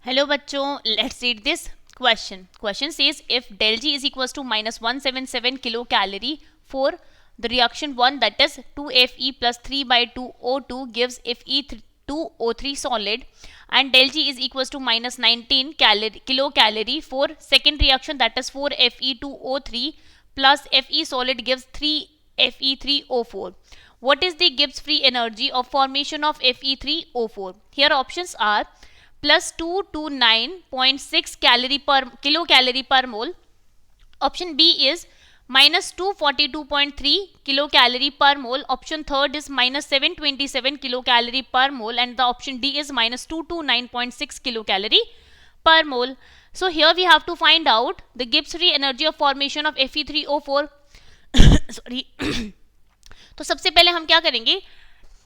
Hello बच्चों, let's read this question. Question says if del G is equals to minus 177 kilocalorie for the reaction 1, that is 2Fe plus 3 by 2 O2 gives Fe2O3 solid, and del G is equals to minus 19 kilocalorie for second reaction, that is 4Fe2O3 plus Fe solid gives 3Fe3O4. What is the Gibbs free energy of formation of Fe3O4? Here options are plus 229.6 kilocalorie per mole. Option B is minus 242.3 kilocalorie per mole. Option third is minus 727 kilocalorie per mole, and the option D is minus 229.6 kilocalorie per mole. So here we have to find out the Gibbs free energy of formation of Fe3O4. Sorry. तो सबसे पहले हम क्या करेंगे,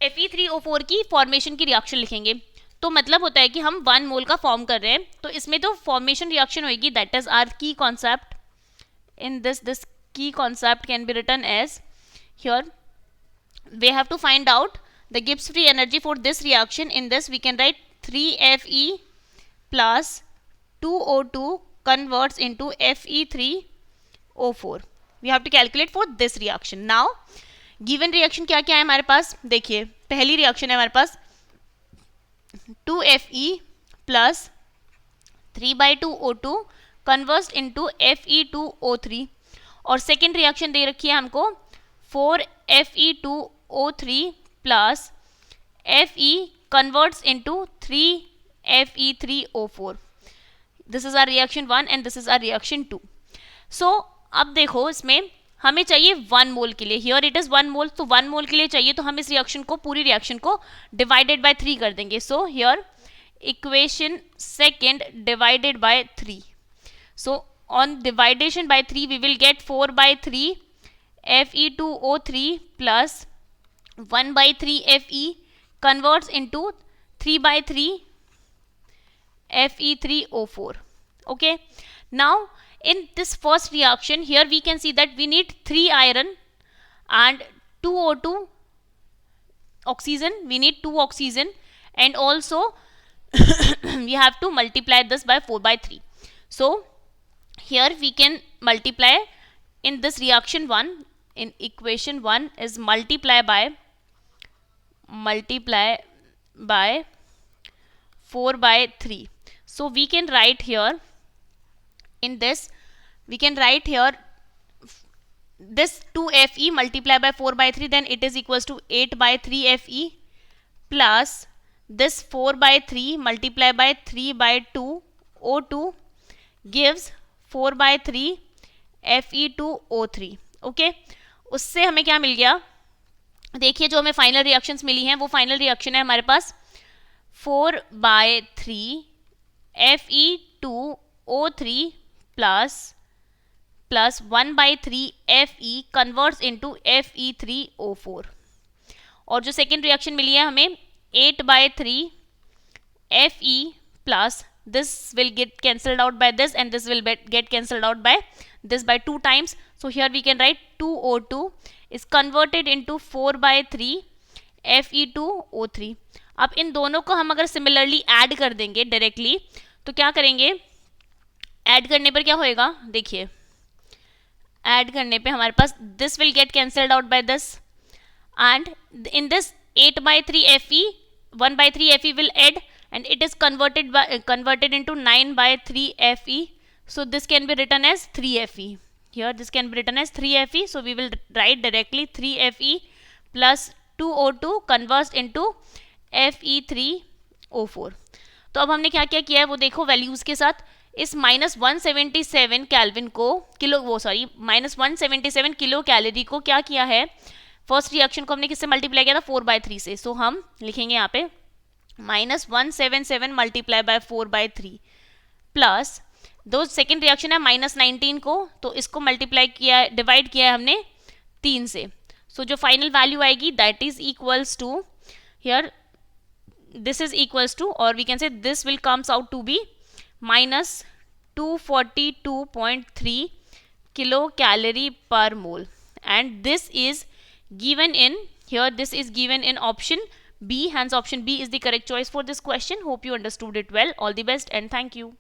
Fe3O4 की formation की reaction लिखेंगे. तो मतलब होता है कि हम 1 मोल का फॉर्म कर रहे हैं, तो इसमें तो फॉर्मेशन रिएक्शन होगी, that is our key concept. In this key concept can be written as, here we have to find out the Gibbs free energy for this reaction. In this we can write 3Fe plus 2O2 converts into Fe3O4. We have to calculate for this reaction. Now given reaction क्या क्या है हमारे पास, देखिए पहली reaction है हमारे पास 2Fe plus 3 by 2 O2 converts into Fe2O3, और second reaction दे रखी है हमको 4Fe2O3 plus Fe converts into 3Fe3O4. This is our reaction 1 and this is our reaction 2. So अब देखो इसमें हमें चाहिए 1 मोल के लिए, हियर इट इज 1 मोल, तो 1 मोल के लिए चाहिए, तो हम इस रिएक्शन को पूरी रिएक्शन को डिवाइडेड बाय 3 कर देंगे. So here equation second divided by 3. So on division by 3 we will get 4 by 3 Fe2O3 plus 1 by 3 Fe converts into 3 by 3 Fe3O4. Okay, now in this first reaction here we can see that we need 3 iron and 2 O2 oxygen, we need 2 oxygen, and also we have to multiply this by 4 by 3. So here we can multiply in this reaction 1, in equation 1 is multiply by 4 by 3. So we can write here, in this we can write here this 2Fe multiplied by 4 by 3, then it is equals to 8 by 3 Fe plus this 4 by 3 multiplied by 3 by 2 O2 gives 4 by 3 Fe2O3. Okay, उससे हमें क्या मिल गया, देखिए जो हमें final reactions मिली हैं वो final reaction है हमारे पास 4 by 3 Fe2O3 plus 1 by 3 Fe converts into Fe3O4, और जो सेकेंड रिएक्शन मिली है हमें 8 by 3 Fe plus this will get cancelled out by this and this will get cancelled out by this by 2 times. So here we can write 2O2 is converted into 4 by 3 Fe2O3. अब इन दोनों को हम अगर similarly add कर देंगे directly, तो क्या करेंगे, ऐड करने पर क्या होएगा, देखिए ऐड करने पे हमारे पास this will get cancelled out by this, and in this 8 by 3 Fe 1 by 3 Fe will add and it is converted into 9 by 3 Fe. So this can be written as 3 Fe. Here this can be written as 3 Fe. So we will write directly 3 Fe plus 2 O2 converts into Fe3O4. तो अब हमने क्या क्या किया है वो देखो values के साथ. इस -177 केल्विन को -177 किलो कैलोरी को क्या किया है, फर्स्ट रिएक्शन को हमने किससे मल्टीप्लाई किया था, 4 by 3 से. सो हम लिखेंगे यहाँ पे -177 मल्टीप्लाई बाय 4 by 3 प्लस दो सेकेंड रिएक्शन है -19 को, तो इसको मल्टीप्लाई किया, डिवाइड किया है हमने 3 से. सो जो फाइनल वैल्यू आएगी that is equals to, here this is equals to, or we can say this will comes out to be minus 242.3 kilocalorie per mole, and this is given in here, this is given in option B, hence option B is the correct choice for this question. Hope you understood it well. All the best and thank you.